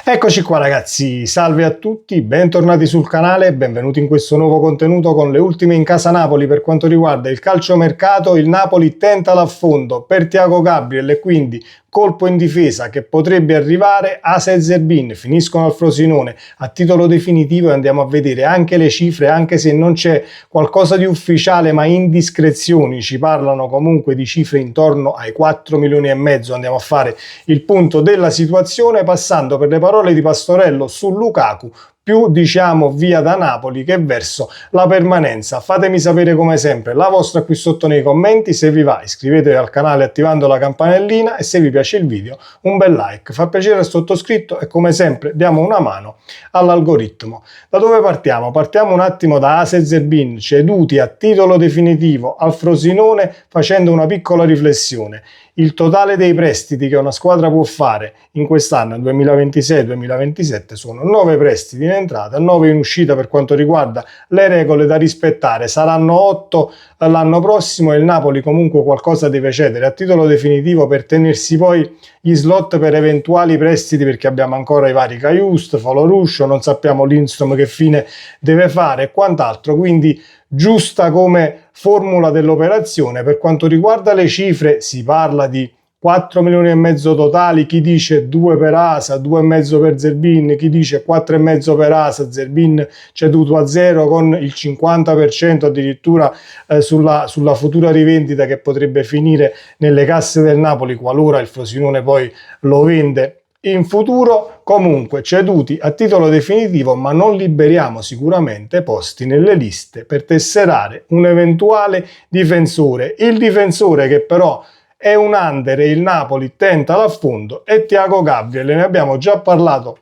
Eccoci qua ragazzi, salve a tutti, bentornati sul canale e benvenuti in questo nuovo contenuto con le ultime in casa Napoli per quanto riguarda il calciomercato. Il Napoli tenta l'affondo per Thiago Gabriel e quindi colpo in difesa che potrebbe arrivare. Asa e Zerbin finiscono al Frosinone a titolo definitivo e andiamo a vedere anche le cifre, anche se non c'è qualcosa di ufficiale, ma indiscrezioni ci parlano comunque di cifre intorno ai 4 milioni e mezzo. Andiamo a fare il punto della situazione passando per le parole di Pastorello su Lukaku, più diciamo via da Napoli che verso la permanenza. Fatemi sapere come sempre la vostra qui sotto nei commenti, se vi va iscrivetevi al canale attivando la campanellina e se vi piace il video un bel like, fa piacere al sottoscritto e come sempre diamo una mano all'algoritmo. Da dove partiamo? Partiamo un attimo da Asa e Zerbin, ceduti a titolo definitivo al Frosinone, facendo una piccola riflessione. Il totale dei prestiti che una squadra può fare in quest'anno, 2026-2027, sono 9 prestiti in entrata, 9 in uscita per quanto riguarda le regole da rispettare. Saranno 8 l'anno prossimo e il Napoli comunque qualcosa deve cedere a titolo definitivo per tenersi poi gli slot per eventuali prestiti, perché abbiamo ancora i vari Cajuste, Foloruscio, non sappiamo Lindstrom che fine deve fare e quant'altro, quindi giusta come formula dell'operazione. Per quanto riguarda le cifre si parla di 4 milioni e mezzo totali, chi dice 2 per Asa, 2,5 per Zerbin, chi dice 4,5 per Asa, Zerbin ceduto a zero con il 50% addirittura sulla futura rivendita che potrebbe finire nelle casse del Napoli qualora il Frosinone poi lo vende in futuro. Comunque ceduti a titolo definitivo, ma non liberiamo sicuramente posti nelle liste per tesserare un eventuale difensore. Il difensore che però è un under e il Napoli tenta l'affondo è Thiago Gabriel. Ne abbiamo già parlato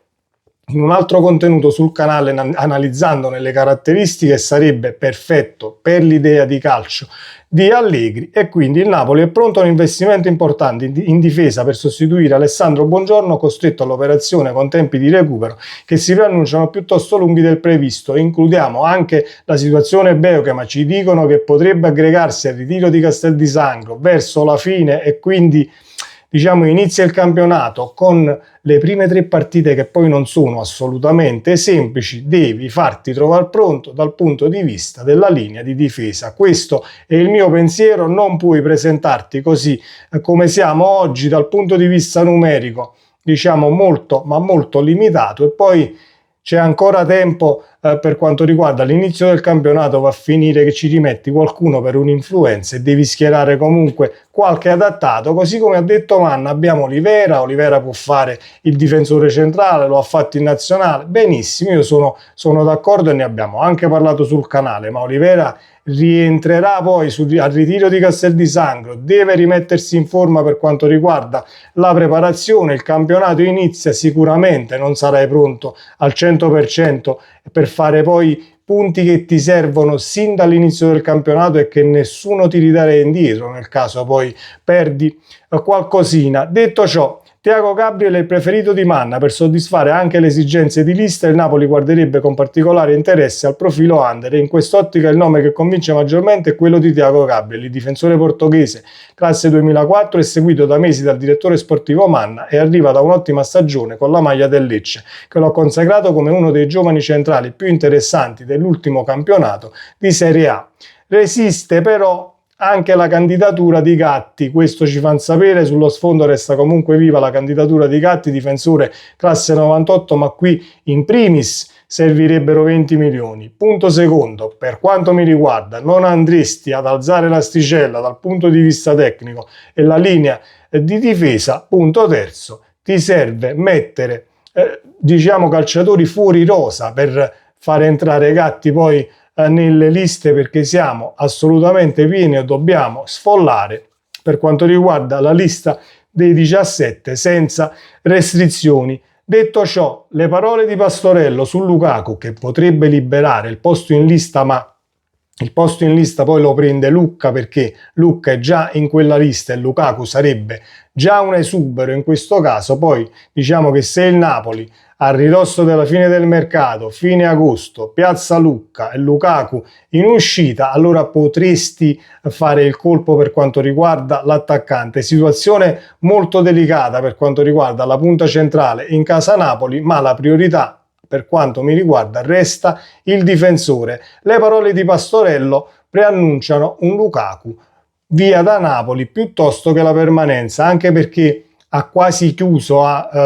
in un altro contenuto sul canale analizzandone le caratteristiche. Sarebbe perfetto per l'idea di calcio di Allegri e quindi il Napoli è pronto a un investimento importante in difesa per sostituire Alessandro Buongiorno, costretto all'operazione con tempi di recupero che si preannunciano piuttosto lunghi del previsto. Includiamo anche la situazione Beoche, ma ci dicono che potrebbe aggregarsi al ritiro di Castel di Sangro verso la fine e quindi diciamo inizia il campionato con le prime 3 partite che poi non sono assolutamente semplici. Devi farti trovare pronto dal punto di vista della linea di difesa. Questo è il mio pensiero. Non puoi presentarti così come siamo oggi dal punto di vista numerico, diciamo molto ma molto limitato, e poi c'è ancora tempo per quanto riguarda l'inizio del campionato. Va a finire che ci rimetti qualcuno per un'influenza e devi schierare comunque qualche adattato, così come ha detto Manna. Abbiamo Olivera può fare il difensore centrale, lo ha fatto in nazionale, benissimo, io sono d'accordo e ne abbiamo anche parlato sul canale, ma Olivera rientrerà poi al ritiro di Castel di Sangro, deve rimettersi in forma per quanto riguarda la preparazione. Il campionato inizia, sicuramente non sarai pronto al 100% per fare poi punti che ti servono sin dall'inizio del campionato e che nessuno ti ridare indietro nel caso poi perdi qualcosina. Detto ciò, Thiago Gabriel è il preferito di Manna per soddisfare anche le esigenze di lista. Il Napoli guarderebbe con particolare interesse al profilo under e in quest'ottica il nome che convince maggiormente è quello di Thiago Gabriel. Il difensore portoghese classe 2004 è seguito da mesi dal direttore sportivo Manna e arriva da un'ottima stagione con la maglia del Lecce, che lo ha consacrato come uno dei giovani centrali più interessanti dell'ultimo campionato di Serie A. Resiste però anche la candidatura di Gatti, questo ci fanno sapere. Sullo sfondo resta comunque viva la candidatura di Gatti, difensore classe 98, ma qui in primis servirebbero 20 milioni. Punto secondo, per quanto mi riguarda non andresti ad alzare l'asticella dal punto di vista tecnico e la linea di difesa. Punto terzo, ti serve mettere diciamo calciatori fuori rosa per fare entrare Gatti poi nelle liste, perché siamo assolutamente pieni e dobbiamo sfollare per quanto riguarda la lista dei 17 senza restrizioni. Detto ciò, le parole di Pastorello su Lukaku, che potrebbe liberare il posto in lista ma Il posto in lista poi lo prende Lucca, perché Lucca è già in quella lista e Lukaku sarebbe già un esubero in questo caso. Poi diciamo che se il Napoli a ridosso della fine del mercato, fine agosto, piazza Lucca e Lukaku in uscita, allora potresti fare il colpo per quanto riguarda l'attaccante. Situazione molto delicata per quanto riguarda la punta centrale in casa Napoli, ma la priorità per quanto mi riguarda resta il difensore. Le parole di Pastorello preannunciano un Lukaku via da Napoli piuttosto che la permanenza, anche perché ha quasi chiuso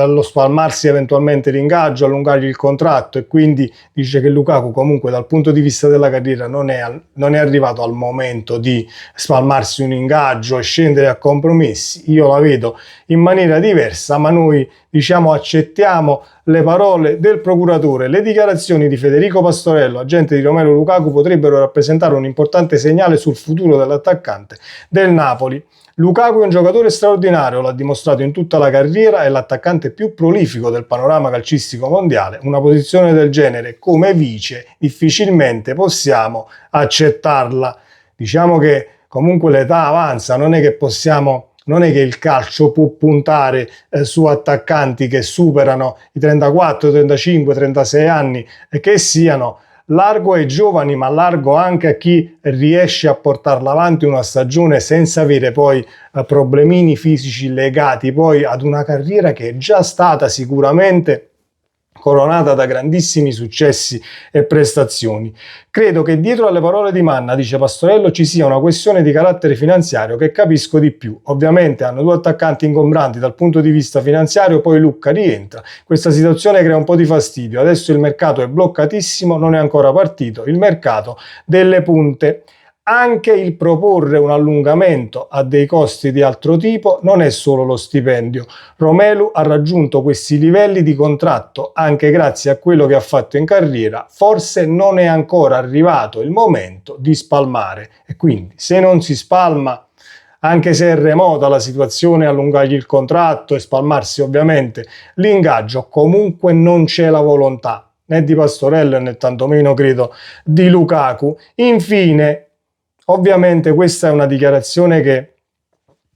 lo spalmarsi eventualmente l'ingaggio, allungargli il contratto, e quindi dice che Lukaku comunque dal punto di vista della carriera non è arrivato al momento di spalmarsi un ingaggio e scendere a compromessi. Io la vedo in maniera diversa, ma noi diciamo accettiamo le parole del procuratore. Le dichiarazioni di Federico Pastorello, agente di Romelu Lukaku, potrebbero rappresentare un importante segnale sul futuro dell'attaccante del Napoli. Lukaku è un giocatore straordinario, l'ha dimostrato in tutta la carriera, è l'attaccante più prolifico del panorama calcistico mondiale. Una posizione del genere come vice difficilmente possiamo accettarla. Diciamo che comunque l'età avanza, non è che il calcio può puntare su attaccanti che superano i 34, 35, 36 anni e che siano largo ai giovani, ma largo anche a chi riesce a portarla avanti una stagione senza avere poi problemini fisici legati poi ad una carriera che è già stata sicuramente coronata da grandissimi successi e prestazioni. Credo che dietro alle parole di Manna, dice Pastorello, ci sia una questione di carattere finanziario che capisco di più. Ovviamente hanno due attaccanti ingombranti dal punto di vista finanziario, poi Lucca rientra. Questa situazione crea un po' di fastidio. Adesso il mercato è bloccatissimo, non è ancora partito il mercato delle punte. Anche il proporre un allungamento a dei costi di altro tipo non è solo lo stipendio. Romelu ha raggiunto questi livelli di contratto anche grazie a quello che ha fatto in carriera. Forse non è ancora arrivato il momento di spalmare, e quindi se non si spalma, anche se è remota la situazione, allungargli il contratto e spalmarsi ovviamente l'ingaggio, comunque non c'è la volontà né di Pastorello né tantomeno credo di Lukaku. Infine, ovviamente questa è una dichiarazione che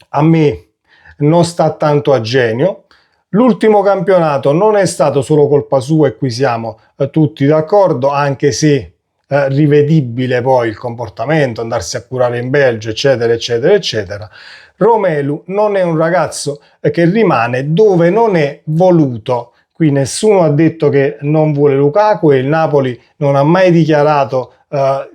a me non sta tanto a genio. L'ultimo campionato non è stato solo colpa sua, e qui siamo tutti d'accordo, anche se rivedibile poi il comportamento, andarsi a curare in Belgio, eccetera, eccetera, eccetera. Romelu non è un ragazzo che rimane dove non è voluto. Qui nessuno ha detto che non vuole Lukaku e il Napoli non ha mai dichiarato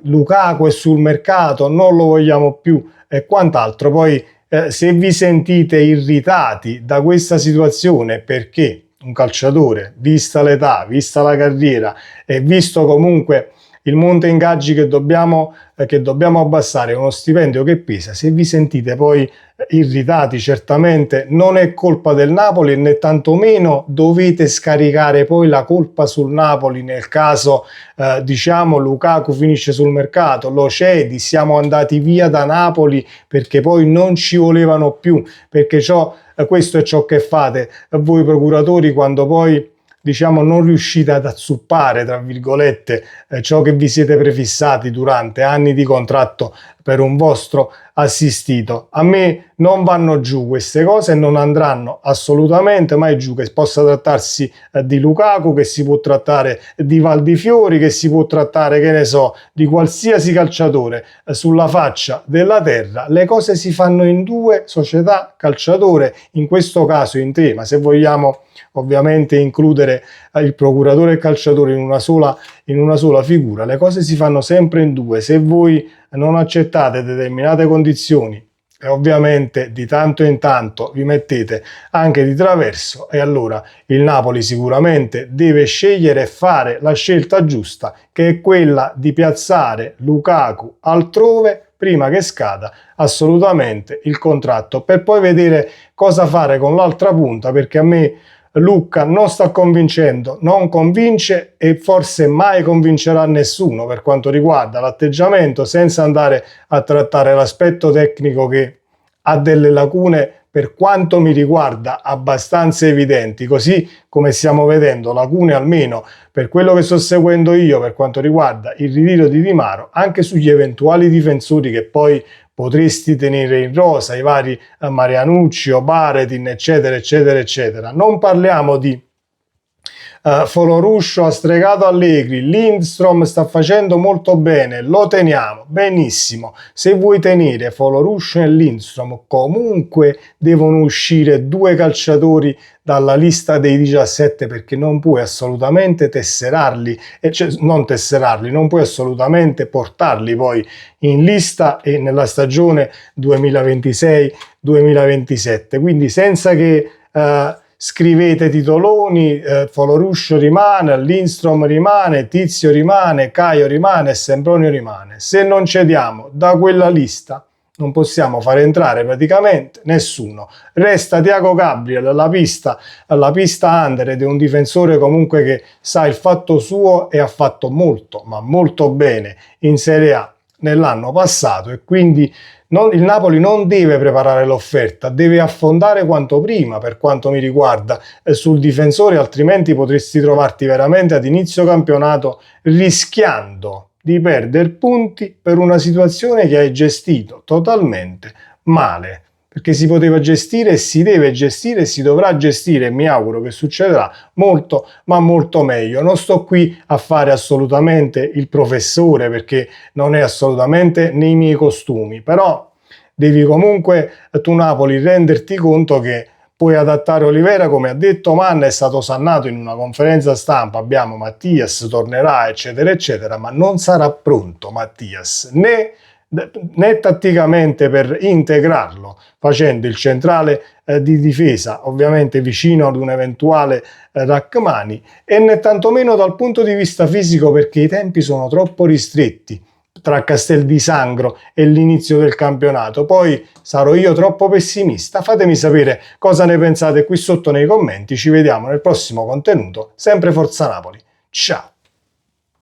Lukaku è sul mercato, non lo vogliamo più e quant'altro. Poi se vi sentite irritati da questa situazione perché un calciatore, vista l'età, vista la carriera e visto comunque il monte ingaggi che dobbiamo abbassare, uno stipendio che pesa, se vi sentite poi irritati, certamente non è colpa del Napoli, né tantomeno dovete scaricare poi la colpa sul Napoli nel caso diciamo Lukaku finisce sul mercato, lo cedi, siamo andati via da Napoli perché poi non ci volevano più, perché questo è ciò che fate voi procuratori quando poi diciamo non riuscite ad azzuppare, tra virgolette, ciò che vi siete prefissati durante anni di contratto per un vostro assistito. A me non vanno giù queste cose e non andranno assolutamente mai giù, che possa trattarsi di Lukaku, che si può trattare di Valdifiori, che si può trattare, che ne so, di qualsiasi calciatore sulla faccia della terra. Le cose si fanno in due, società, calciatore, in questo caso in tre, ma se vogliamo ovviamente includere il procuratore e il calciatore in una sola figura, le cose si fanno sempre in due. Se voi non accettate determinate condizioni e ovviamente di tanto in tanto vi mettete anche di traverso, e allora il Napoli sicuramente deve scegliere e fare la scelta giusta, che è quella di piazzare Lukaku altrove prima che scada assolutamente il contratto, per poi vedere cosa fare con l'altra punta, perché a me Lucca non sta convincendo, non convince e forse mai convincerà nessuno per quanto riguarda l'atteggiamento, senza andare a trattare l'aspetto tecnico che ha delle lacune per quanto mi riguarda abbastanza evidenti, così come stiamo vedendo lacune almeno per quello che sto seguendo io per quanto riguarda il ritiro di Di Maro, anche sugli eventuali difensori che poi potresti tenere in rosa, i vari Marianucci o Baretin, eccetera, eccetera, eccetera. Non parliamo di Foloruscio ha stregato Allegri, Lindstrom sta facendo molto bene, lo teniamo, benissimo. Se vuoi tenere Foloruscio e Lindstrom, comunque devono uscire 2 calciatori dalla lista dei 17 perché non puoi assolutamente tesserarli, cioè non tesserarli, non puoi assolutamente portarli poi in lista e nella stagione 2026-2027. Quindi senza che scrivete titoloni, Foloruscio rimane, Lindstrom rimane, Tizio rimane, Caio rimane e Sempronio rimane. Se non cediamo da quella lista non possiamo fare entrare praticamente nessuno. Resta Thiago Gabriel, la pista under, ed è un difensore comunque che sa il fatto suo e ha fatto molto, ma molto bene in Serie A nell'anno passato, e quindi il Napoli non deve preparare l'offerta, deve affondare quanto prima per quanto mi riguarda sul difensore, altrimenti potresti trovarti veramente ad inizio campionato rischiando di perdere punti per una situazione che hai gestito totalmente male, perché si poteva gestire, si deve gestire e si dovrà gestire, e mi auguro che succederà molto ma molto meglio. Non sto qui a fare assolutamente il professore perché non è assolutamente nei miei costumi, però devi comunque tu Napoli renderti conto che puoi adattare Olivera, come ha detto Manna, è stato sannato in una conferenza stampa, abbiamo Mattias, tornerà eccetera eccetera, ma non sarà pronto Mattias né tatticamente per integrarlo, facendo il centrale di difesa, ovviamente vicino ad un eventuale Rachmani, e né tantomeno dal punto di vista fisico, perché i tempi sono troppo ristretti tra Castel di Sangro e l'inizio del campionato. Poi sarò io troppo pessimista? Fatemi sapere cosa ne pensate qui sotto nei commenti, ci vediamo nel prossimo contenuto, sempre Forza Napoli, ciao!